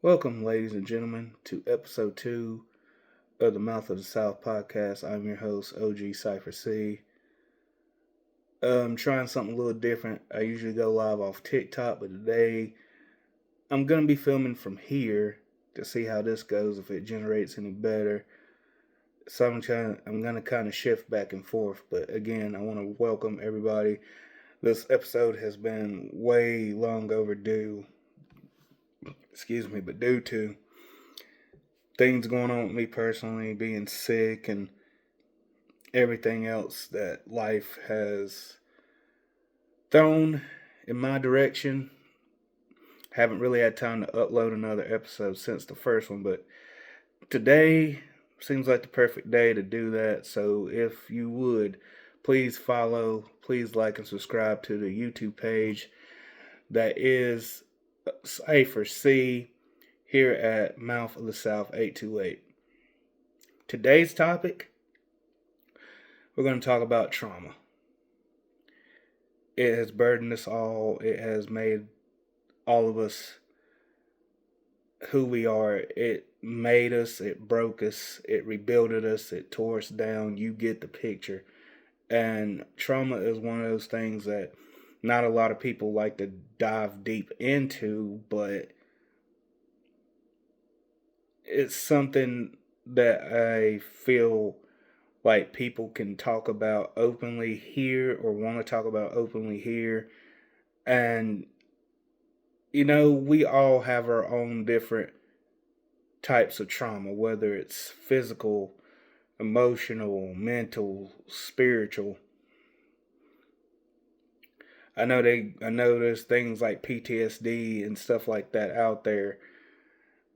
Welcome, ladies and gentlemen, to episode 2 of the Mouth of the South podcast. I'm your host, OG Cypher C. I'm trying something a little different. I usually go live off TikTok, but today I'm going to be filming from here to see how this goes, if it generates any better. So I'm going to kind of shift back and forth, but again, I want to welcome everybody. This episode has been way long overdue. But due to things going on with me personally, being sick and everything else that life has thrown in my direction, haven't really had time to upload another episode since the first one, but today seems like the perfect day to do that. So if you would, please follow, please like and subscribe to the YouTube page that is Cypher C here at Mouth of the South 828. Today's topic, we're going to talk about trauma. It has burdened us all. It has made all of us who we are. It made us, it broke us, it rebuilded us, it tore us down. You get the picture. And trauma is one of those things that not a lot of people like to dive deep into, but it's something that I feel like people can talk about openly here or want to talk about openly here. And, we all have our own different types of trauma, whether it's physical, emotional, mental, spiritual. I know there's things like PTSD and stuff like that out there,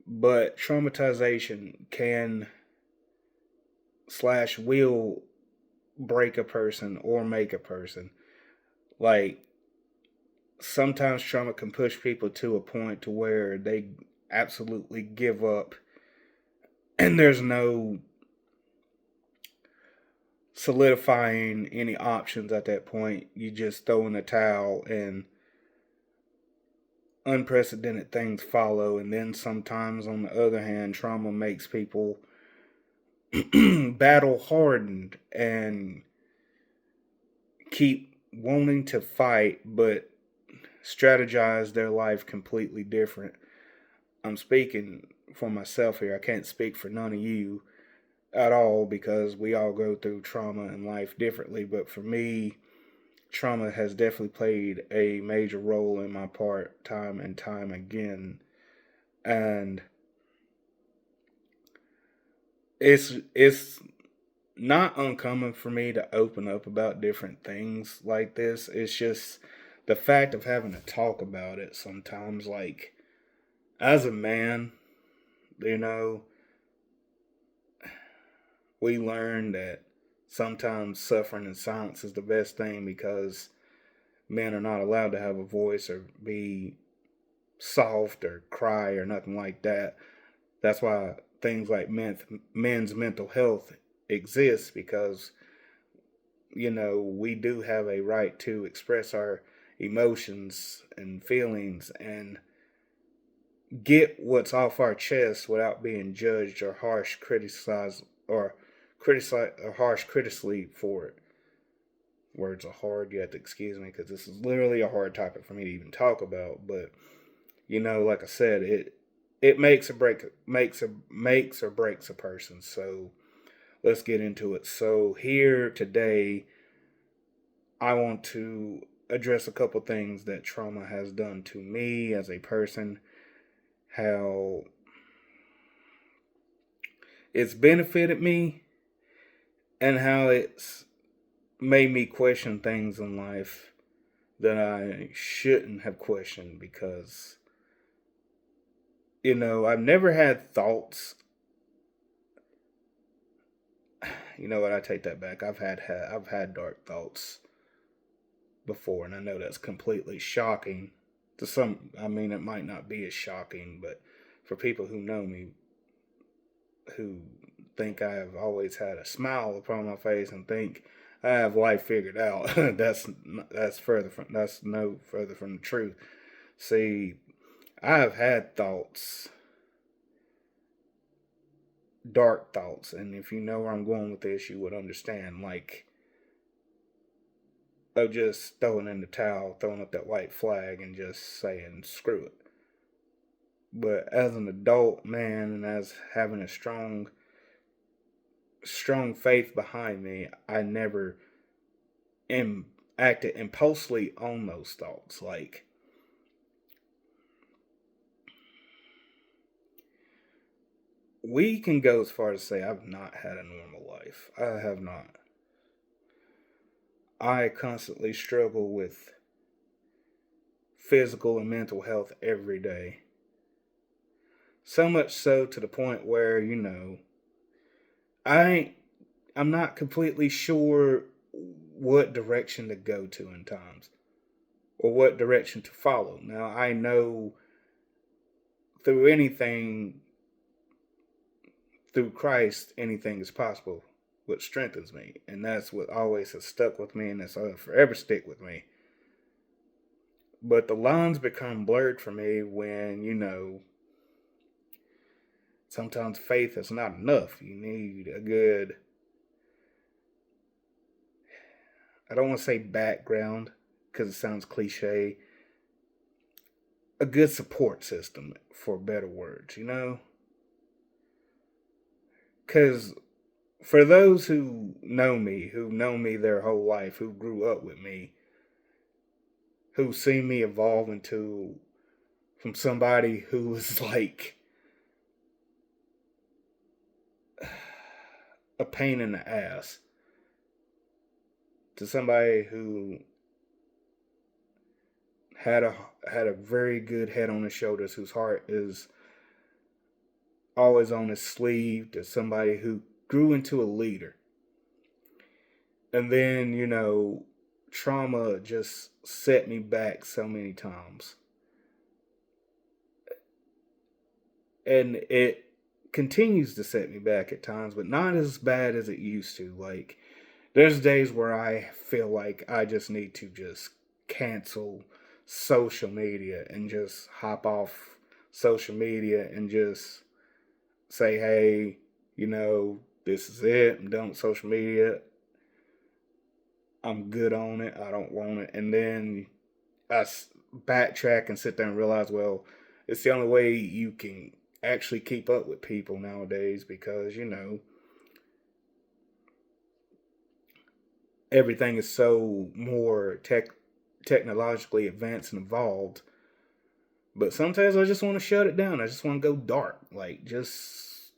but traumatization can / will break a person or make a person. Like, sometimes trauma can push people to a point to where they absolutely give up and there's no solidifying any options at that point. You just throw in the towel and unprecedented things follow. And then sometimes, on the other hand, trauma makes people battle hardened and keep wanting to fight, but strategize their life completely different. I'm speaking for myself here. I can't speak for none of you at all because we all go through trauma in life differently. But for me, trauma has definitely played a major role in my part time and time again. And it's not uncommon for me to open up about different things like this. It's just the fact of having to talk about it sometimes. Like, as a man, you know, we learn that sometimes suffering in silence is the best thing because men are not allowed to have a voice or be soft or cry or nothing like that. That's why things like men's mental health exists, because we do have a right to express our emotions and feelings and get what's off our chest without being judged or harsh critically for it. Words are hard. You have to excuse me because this is literally a hard topic for me to even talk about. But like I said, it makes or breaks a person. So let's get into it. So here today, I want to address a couple things that trauma has done to me as a person, how it's benefited me, and how it's made me question things in life that I shouldn't have questioned, because I've never had thoughts. You know what? I take that back. I've had dark thoughts before, and I know that's completely shocking to some. I mean, it might not be as shocking, but for people who know me, who think I have always had a smile upon my face and think I have life figured out, that's no further from the truth. See, I have had thoughts dark thoughts. And if you know where I'm going with this, you would understand. Like, of just throwing in the towel, throwing up that white flag, and just saying, screw it. But as an adult man, and as having a strong faith behind me, I never acted impulsively on those thoughts. Like, we can go as far as to say I've not had a normal life. I have not. I constantly struggle with physical and mental health every day. So much so to the point where, I I'm not completely sure what direction to go to in times or what direction to follow. Now, I know through anything, through Christ, anything is possible, what strengthens me. And that's what always has stuck with me, and that's forever stick with me. But the lines become blurred for me when, sometimes faith is not enough. You need a good, I don't want to say background because it sounds cliche, a good support system, for better words. Because for those who've known me their whole life, who grew up with me, who've seen me evolve into from somebody who was like a pain in the ass to somebody who had a very good head on his shoulders, whose heart is always on his sleeve, to somebody who grew into a leader. And then, trauma just set me back so many times. And it continues to set me back at times, but not as bad as it used to. Like, there's days where I feel like I just need to just cancel social media and just hop off social media and just say, hey, this is it. I'm done with social media. I'm good on it. I don't want it. And then I backtrack and sit there and realize, well, it's the only way you can actually keep up with people nowadays because, everything is so more technologically advanced and evolved. But sometimes I just want to shut it down. I just want to go dark. Like, just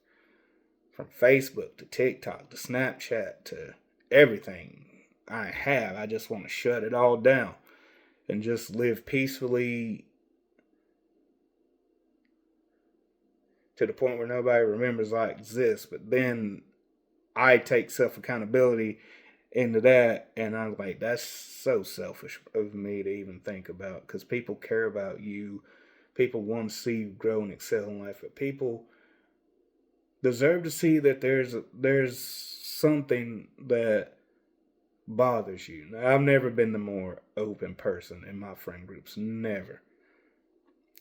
from Facebook to TikTok to Snapchat to everything I just want to shut it all down and just live peacefully to the point where nobody remembers I exist. But then I take self accountability into that, and I'm like, that's so selfish of me to even think about, because people care about you. People want to see you grow and excel in life, but people deserve to see that there's something that bothers you. Now, I've never been the more open person in my friend groups, never.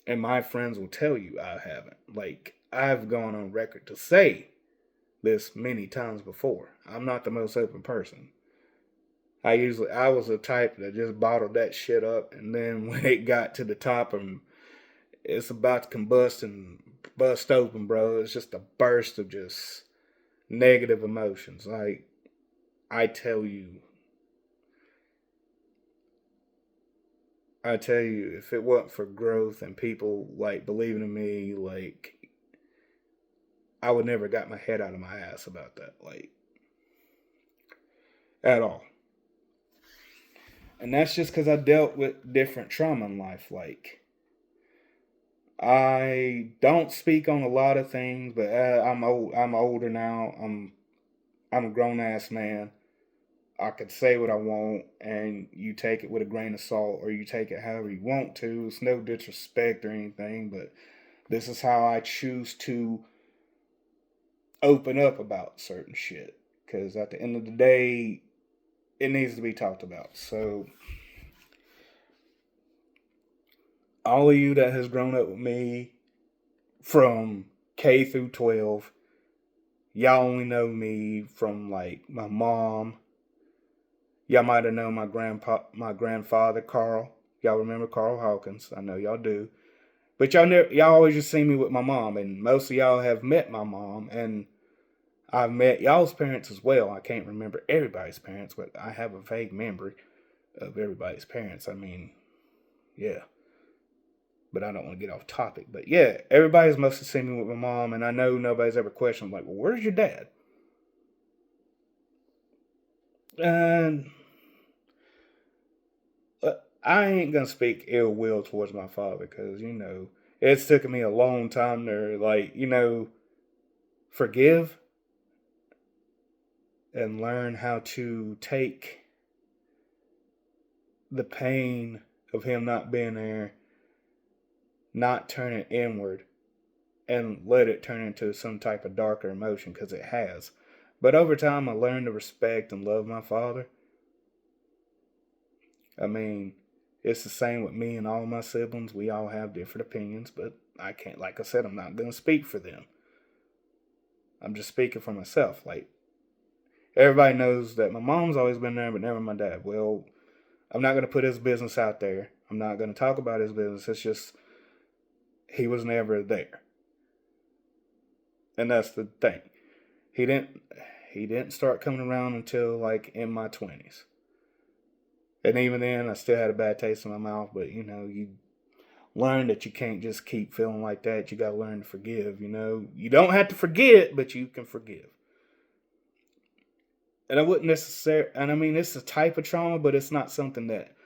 And my friends will tell you I haven't. Like, I've gone on record to say this many times before. I'm not the most open person. I was the type that just bottled that shit up, and then when it got to the top and it's about to combust and bust open, bro, it's just a burst of just negative emotions. Like, I tell you, if it wasn't for growth and people like believing in me, like, I would never got my head out of my ass about that, like, at all. And that's just because I dealt with different trauma in life. Like, I don't speak on a lot of things, but I'm old. I'm older now. I'm a grown ass man. I could say what I want, and you take it with a grain of salt, or you take it however you want to. It's no disrespect or anything, but this is how I choose to open up about certain shit. Because at the end of the day, it needs to be talked about. So, all of you that has grown up with me from K through 12, y'all only know me from like my mom. Y'all might have known my grandfather, Carl. Y'all remember Carl Hawkins? I know y'all do. But y'all always just see me with my mom, and most of y'all have met my mom, and I've met y'all's parents as well. I can't remember everybody's parents, but I have a vague memory of everybody's parents. I mean, yeah. But I don't want to get off topic. But yeah, everybody's mostly seen me with my mom, and I know nobody's ever questioned, like, well, where's your dad? And I ain't gonna speak ill will towards my father, because it's taken me a long time to forgive and learn how to take the pain of him not being there, not turn it inward, and let it turn into some type of darker emotion, because it has. But over time, I learned to respect and love my father. I mean, it's the same with me and all my siblings. We all have different opinions, but I can't, like I said, I'm not going to speak for them. I'm just speaking for myself. Like, everybody knows that my mom's always been there, but never my dad. Well, I'm not going to put his business out there. I'm not going to talk about his business. It's just, he was never there. And that's the thing. He didn't start coming around until like in my 20s. And even then, I still had a bad taste in my mouth. But you learn that you can't just keep feeling like that. You got to learn to forgive. You don't have to forget, but you can forgive. And I wouldn't necessarily. And I mean, it's a type of trauma, but it's not something that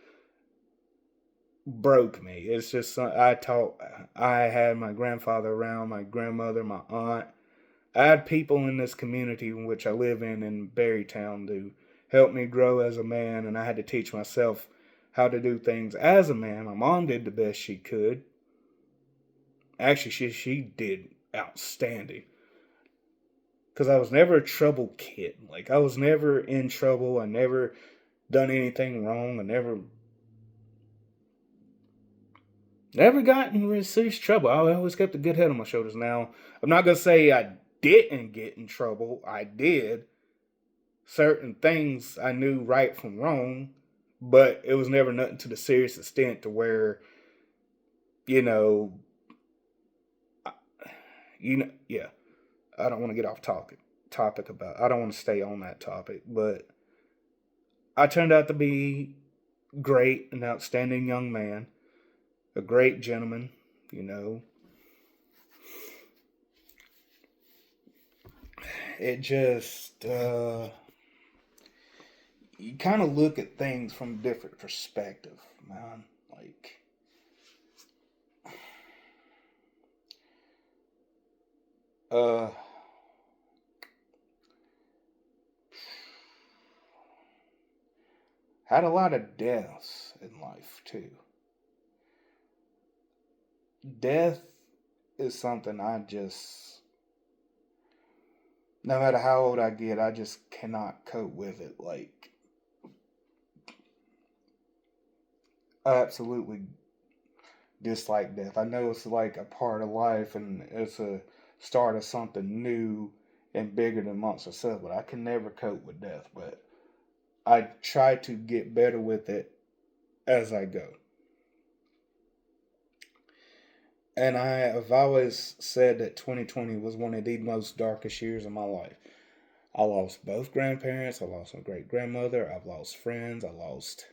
broke me. It's just I had my grandfather around, my grandmother, my aunt. I had people in this community in which I live in Berrytown, to help me grow as a man, and I had to teach myself how to do things as a man. My mom did the best she could. Actually, she did outstanding. Because I was never a trouble kid. Like, I was never in trouble. I never done anything wrong. I never got in really serious trouble. I always kept a good head on my shoulders. Now, I'm not going to say I didn't get in trouble. I did. Certain things I knew right from wrong, but it was never nothing to the serious extent to where, you know, yeah. I don't want to get off topic about. I don't want to stay on that topic, but I turned out to be great, an outstanding young man, a great gentleman. You know, it just you kind of look at things from a different perspective, man. Like, uh, had a lot of deaths in life too. Death is something no matter how old I get, I just cannot cope with it. Like, I absolutely dislike death. I know it's like a part of life and it's a start of something new and bigger than amongst ourselves, but I can never cope with death. But I try to get better with it as I go. And I have always said that 2020 was one of the most darkest years of my life. I lost both grandparents. I lost my great grandmother. I've lost friends. I lost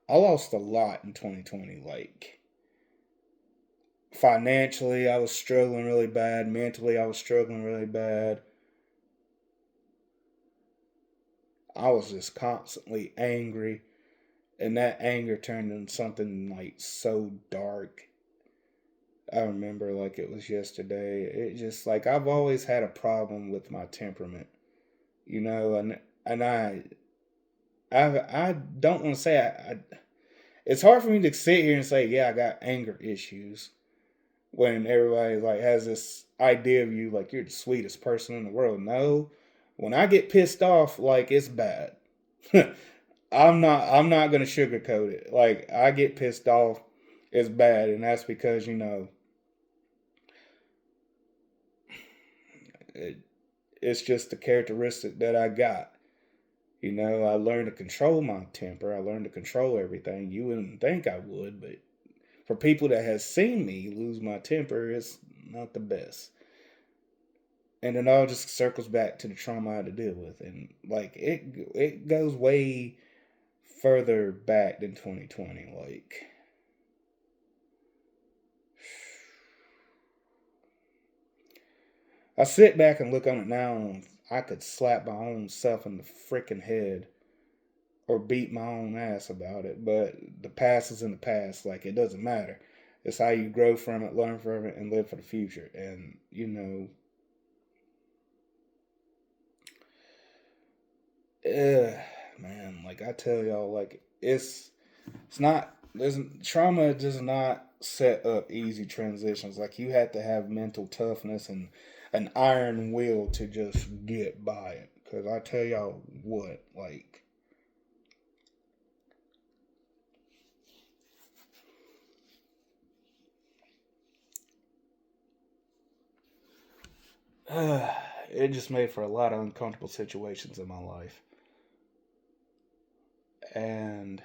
a lot in 2020. Like, financially, I was struggling really bad. Mentally, I was struggling really bad. I was just constantly angry. And that anger turned into something like so dark. I remember like it was yesterday. It just like I've always had a problem with my temperament, and I don't want to say it's hard for me to sit here and say, yeah, I got anger issues, when everybody like has this idea of you like you're the sweetest person in the world. No, when I get pissed off, like, it's bad. I'm not gonna sugarcoat it. Like, I get pissed off, it's bad, and that's because It's just the characteristic that I got. You know, I learned to control my temper. I learned to control everything. You wouldn't think I would, but for people that has seen me lose my temper, it's not the best. And it all just circles back to the trauma I had to deal with, and like it goes way further back than 2020. Like I sit back and look on it now, and I could slap my own self in the freaking head or beat my own ass about it. But the past is in the past. Like it doesn't matter. It's how you grow from it, learn from it, and live for the future. And you know, man, like I tell y'all, like it's not. There's trauma does not set up easy transitions. Like you have to have mental toughness and an iron will to just get by it. Cause I tell y'all what, like it just made for a lot of uncomfortable situations in my life. And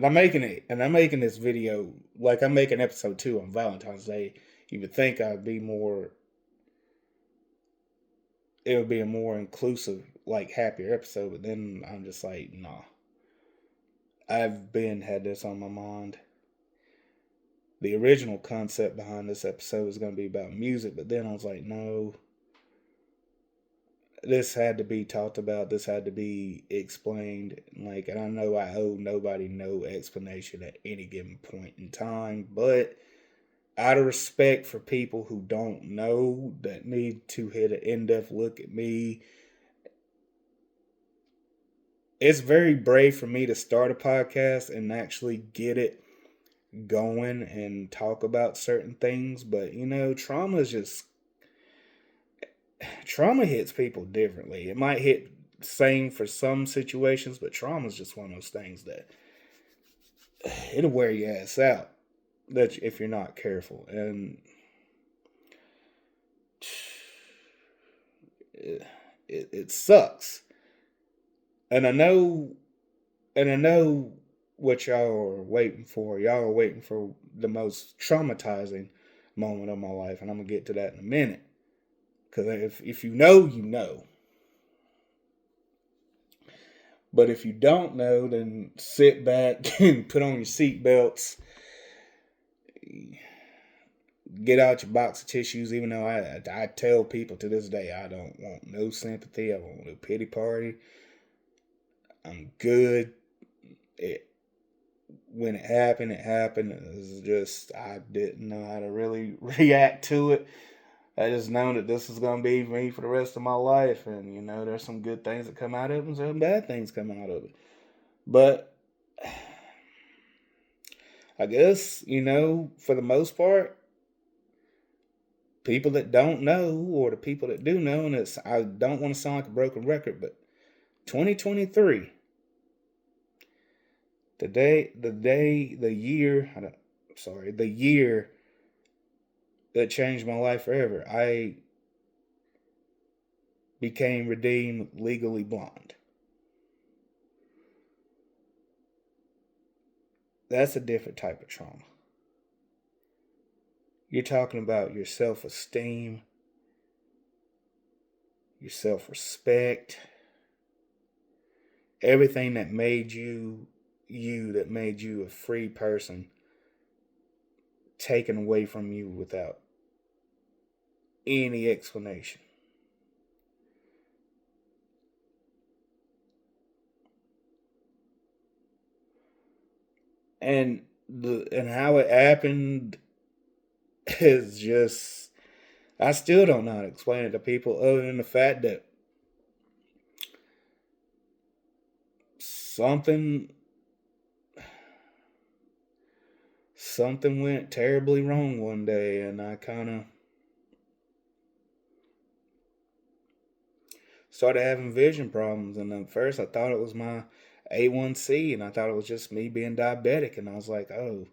I'm making this video like I'm making episode 2 on Valentine's Day. You would think I'd be more it would be a more inclusive, like happier episode, but then I'm just like, nah. I've been had this on my mind. The original concept behind this episode was going to be about music, but then I was like, no, this had to be talked about. This had to be explained. Like, and I know I owe nobody no explanation at any given point in time, but out of respect for people who don't know that need to hit an in-depth look at me, it's very brave for me to start a podcast and actually get it going and talk about certain things. But you know, trauma hits people differently. It might hit same for some situations, but trauma is just one of those things that it'll wear your ass out. That if you're not careful, and it sucks. And I know, and I know what y'all are waiting for. Y'all are waiting for the most traumatizing moment of my life, and I'm gonna get to that in a minute. Because if you know, you know. But if you don't know, then sit back and put on your seatbelts. Get out your box of tissues, even though I tell people to this day I don't want no sympathy. I don't want no pity party. I'm good. It when it happened, it happened. It was just I didn't know how to really react to it. I just know that this is gonna be me for the rest of my life, and you know there's some good things that come out of it, and some bad things come out of it. But I guess you know for the most part, people that don't know or the people that do know, and it's I don't want to sound like a broken record, but 2023, the year that changed my life forever. I became redeemed legally blonde. That's a different type of trauma. You're talking about your self esteem, your self respect, everything that made that made you a free person, taken away from you without any explanation. And how it happened is just I still don't know how to explain it to people other than the fact that something something went terribly wrong one day, and I kind of started having vision problems. And at first I thought it was my A1C, and I thought it was just me being diabetic, and I was like, oh,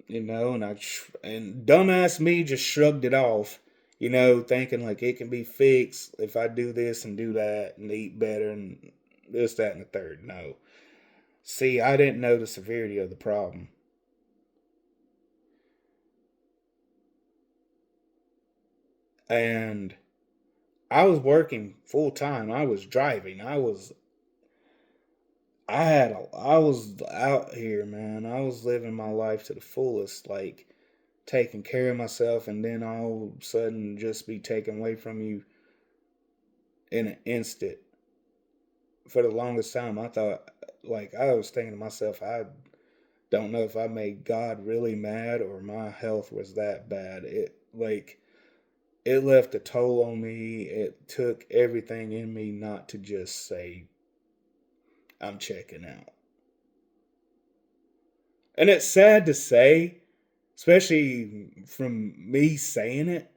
and dumbass me just shrugged it off, thinking like it can be fixed if I do this and do that and eat better and this, that, and the third. No. See, I didn't know the severity of the problem. And I was working full time. I was driving. I was out here, man. I was living my life to the fullest, like taking care of myself, and then all of a sudden just be taken away from you in an instant. For the longest time, I thought, like, I was thinking to myself, I don't know if I made God really mad or my health was that bad. It left a toll on me. It took everything in me not to just say, I'm checking out. And it's sad to say, especially from me saying it,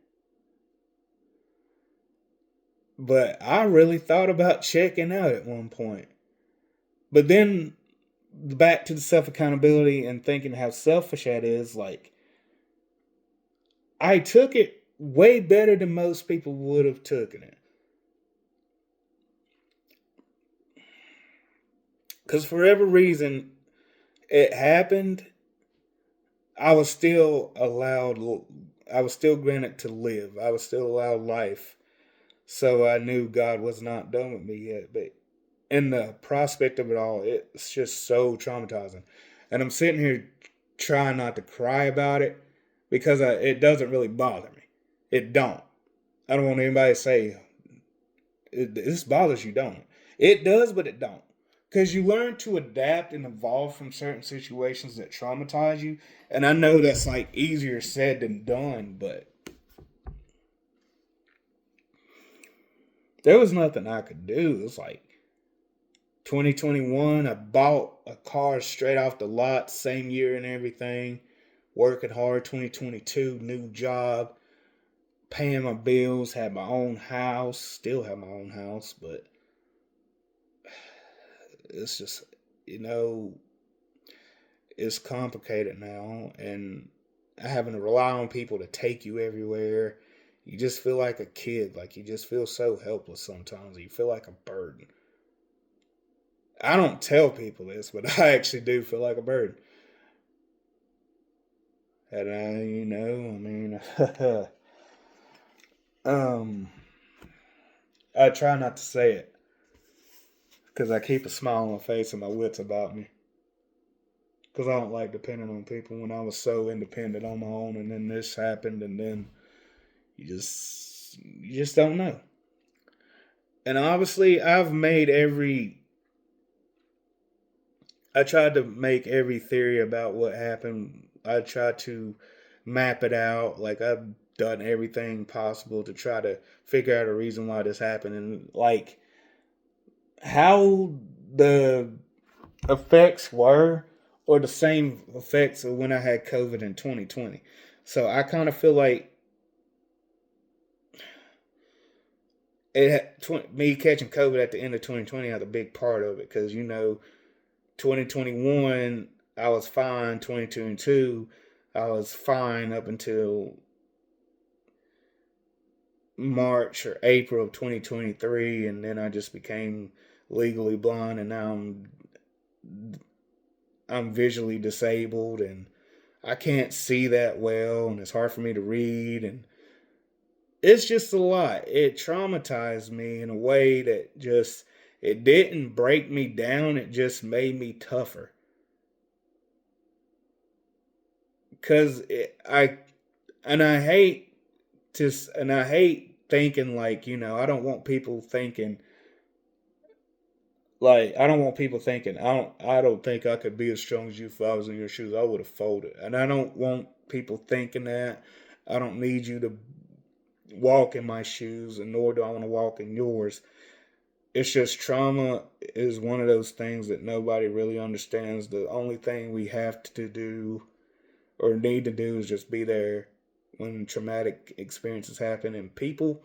but I really thought about checking out at one point. But then back to the self accountability and thinking how selfish that is, like, I took it way better than most people would have taken it. Because for whatever reason it happened, I was still allowed, I was still granted to live. I was still allowed life. So I knew God was not done with me yet. But in the prospect of it all, it's just so traumatizing. And I'm sitting here trying not to cry about it because it doesn't really bother me. It don't. I don't want anybody to say this bothers you, don't it? It does, but it don't. Because you learn to adapt and evolve from certain situations that traumatize you. And I know that's like easier said than done, but there was nothing I could do. It was like 2021, I bought a car straight off the lot, same year and everything. Working hard, 2022, new job, paying my bills, had my own house, still have my own house, but it's just, you know, it's complicated now, and having to rely on people to take you everywhere. You just feel like a kid, like you just feel so helpless sometimes. You feel like a burden. I don't tell people this, but I actually do feel like a burden. And I mean, um, I try not to say it because I keep a smile on my face and my wits about me. Because I don't like depending on people. When I was so independent on my own, and then this happened, and then you just don't know. And obviously, I tried to make every theory about what happened. I tried to map it out. Like I've done everything possible to try to figure out a reason why this happened, and like how the effects were, or the same effects of when I had COVID in 2020. So I kind of feel like me catching COVID at the end of 2020 had a big part of it because 2021 I was fine. 2022 I was fine up until March or April of 2023, and then I just became legally blind, and now I'm visually disabled, and I can't see that well, and it's hard for me to read, and it's just a lot. It traumatized me in a way that just it didn't break me down. It just made me tougher. Cause I and I hate I hate thinking like I don't want people thinking I don't want people thinking I don't think I could be as strong as you if I was in your shoes. I would have folded, and I don't want people thinking that. I don't need you to walk in my shoes, and nor do I want to walk in yours. It's just trauma is one of those things that nobody really understands. The only thing we have to do or need to do is just be there when traumatic experiences happen, and people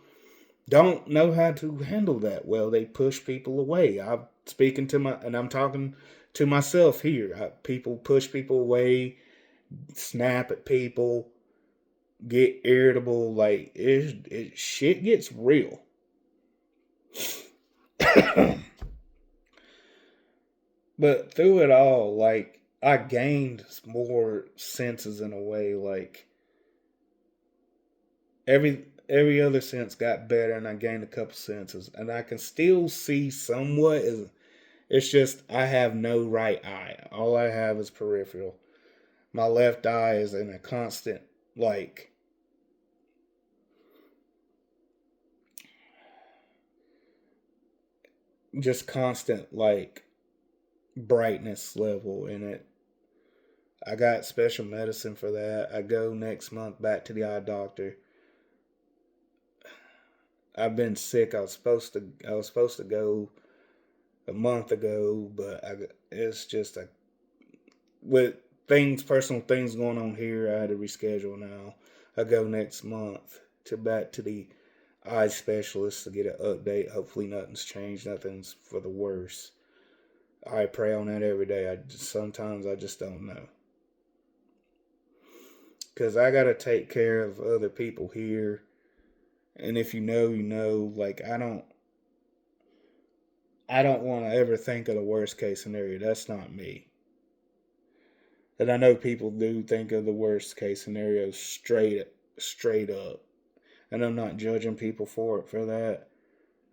don't know how to handle that well. They push people away. I'm talking to myself here. People push people away, snap at people, get irritable. Like, shit gets real. But through it all, like, I gained more senses in a way. Like, every other sense got better, and I gained a couple senses, and I can still see somewhat. It's just I have no right eye. All I have is peripheral. My left eye is in a constant, like, just constant, like, brightness level in it. I got special medicine for that. I go next month back to the eye doctor. I've been sick. I was supposed to go a month ago, but it's just with personal things going on here. I had to reschedule now. I go next month to back to the eye specialist to get an update. Hopefully nothing's changed. Nothing's for the worse. I pray on that every day. Sometimes I just don't know. Because I got to take care of other people here. And if you know, you know. Like, I don't want to ever think of the worst case scenario. That's not me. And I know people do think of the worst case scenario straight up. And I'm not judging people for that.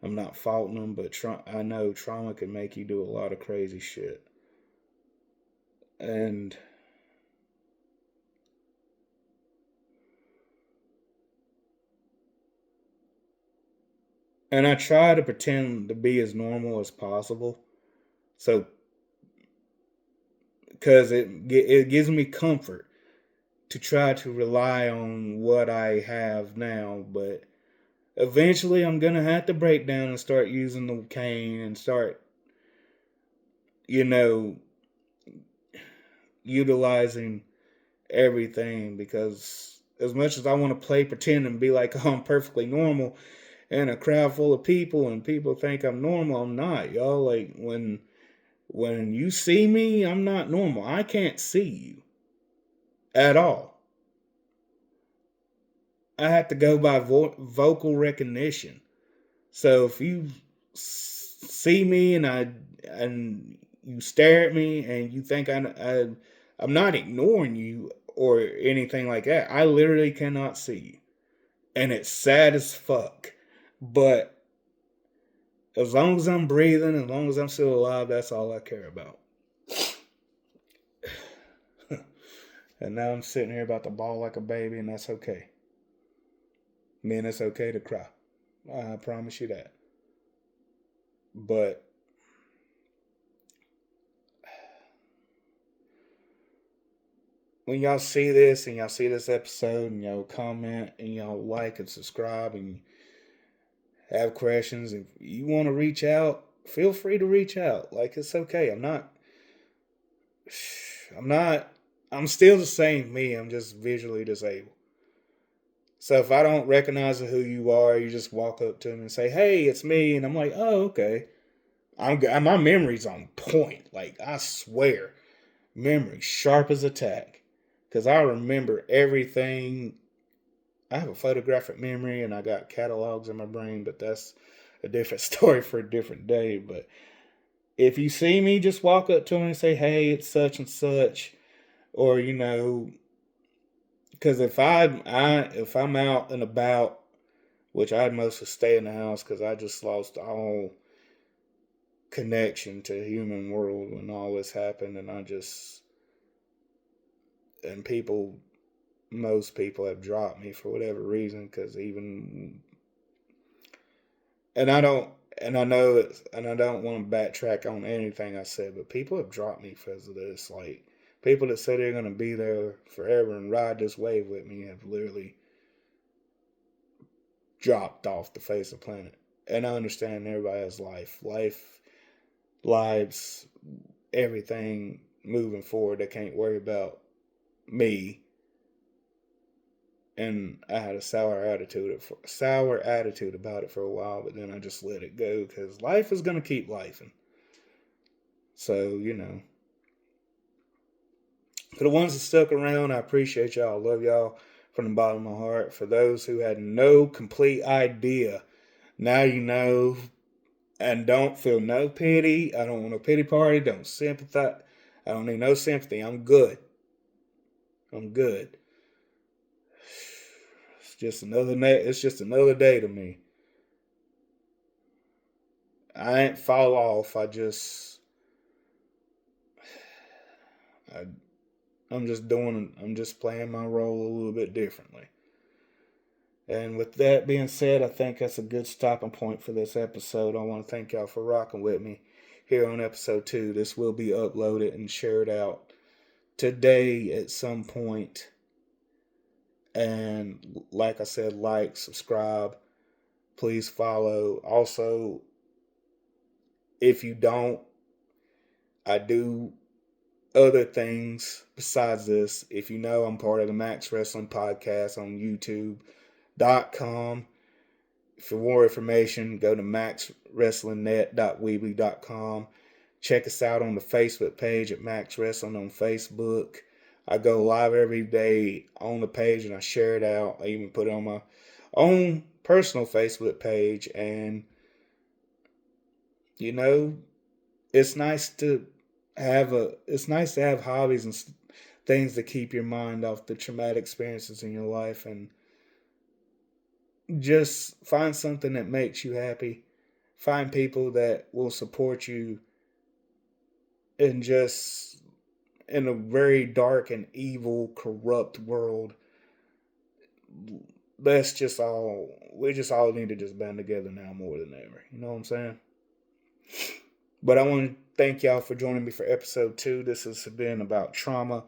I'm not faulting them, but I know trauma can make you do a lot of crazy shit. And I try to pretend to be as normal as possible. So, because it gives me comfort to try to rely on what I have now, but eventually I'm gonna have to break down and start using the cane and start, you know, utilizing everything, because as much as I want to play pretend and be like, oh, I'm perfectly normal in a crowd full of people and people think I'm normal, I'm not, y'all. Like, when you see me, I'm not normal. I can't see you at all. I have to go by vocal recognition. So if you see me and you stare at me and you think I'm not ignoring you or anything like that. I literally cannot see you, and it's sad as fuck. But as long as I'm breathing, as long as I'm still alive, that's all I care about. And now I'm sitting here about to bawl like a baby, and that's okay. Man, it's okay to cry. I promise you that. But when y'all see this and y'all see this episode and y'all comment and y'all like and subscribe and have questions, if you want to reach out, feel free to reach out. Like, it's okay. I'm not, I'm still the same me. I'm just visually disabled. So if I don't recognize who you are, you just walk up to me and say, hey, it's me. And I'm like, oh, okay. My memory's on point. Like, I swear, memory sharp as a tack. Because I remember everything. I have a photographic memory and I got catalogs in my brain, but that's a different story for a different day. But if you see me, just walk up to me and say, hey, it's such and such. Or, because if I'm out and about, which I'd mostly stay in the house because I just lost all connection to the human world when all this happened, and people, most people have dropped me for whatever reason, because and I don't, and I know it's, and I don't want to backtrack on anything I said, but people have dropped me because of this. Like, people that say they're going to be there forever and ride this wave with me have literally dropped off the face of the planet. And I understand everybody has lives, everything moving forward. They can't worry about me. And I had a sour attitude about it for a while, but then I just let it go because life is gonna keep lifing. So For the ones that stuck around, I appreciate y'all. I love y'all from the bottom of my heart. For those who had no complete idea, now you know. And don't feel no pity. I don't want no pity party. Don't sympathize. I don't need no sympathy. I'm good. I'm good. It's just another day. It's just another day to me. I ain't fall off. I, I'm just playing my role a little bit differently. And with that being said, I think that's a good stopping point for this episode. I want to thank y'all for rocking with me here on episode 2. This will be uploaded and shared out today at some point. And like I said, like, subscribe, please follow. Also, if you don't, I do other things besides this. If you know, I'm part of the Max Wrestling Podcast on YouTube.com. For more information, go to maxwrestlingnet.weebly.com. Check us out on the Facebook page at Max Wrestling on Facebook. I go live every day on the page and I share it out. I even put it on my own personal Facebook page. And, you know, it's nice to have hobbies and things to keep your mind off the traumatic experiences in your life, and just find something that makes you happy. Find people that will support you in a very dark and evil, corrupt world. We just all need to just band together now more than ever. You know what I'm saying? But I want to thank y'all for joining me for episode 2. This has been about trauma.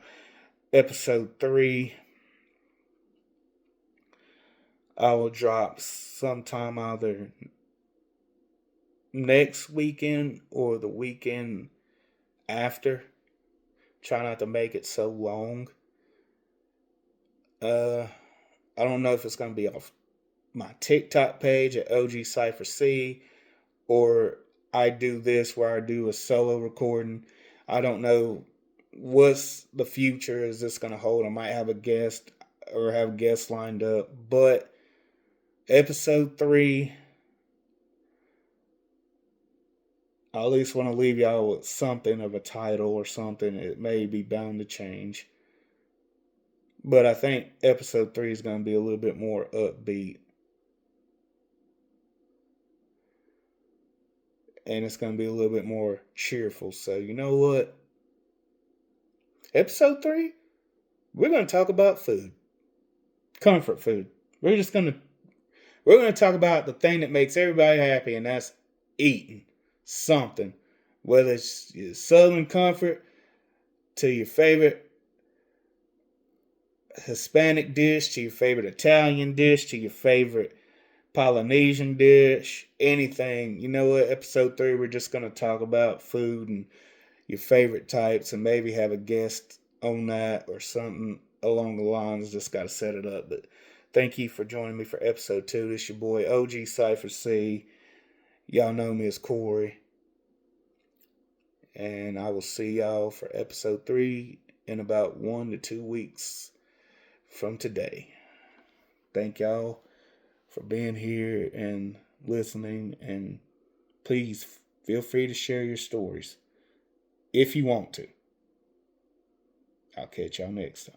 Episode 3, I will drop sometime either next weekend or the weekend after. Try not to make it so long. I don't know if it's going to be off my TikTok page at OG Cypher C, or I do this where I do a solo recording. I don't know what's the future is this going to hold. I might have a guest or have guests lined up. But episode 3, I at least want to leave y'all with something of a title or something. It may be bound to change. But I think episode 3 is going to be a little bit more upbeat. And it's going to be a little bit more cheerful. So, you know what? Episode 3, we're going to talk about food. Comfort food. We're going to talk about the thing that makes everybody happy, and that's eating something. Whether it's your Southern comfort to your favorite Hispanic dish, to your favorite Italian dish, to your favorite Polynesian dish, anything. You know what? Episode 3, we're just going to talk about food and your favorite types, and maybe have a guest on that or something along the lines. Just got to set it up. But thank you for joining me for episode 2. This is your boy OG Cypher C. Y'all know me as Corey. And I will see y'all for episode 3 in about 1 to 2 weeks from today. Thank y'all for being here and listening. And please feel free to share your stories if you want to. I'll catch y'all next time.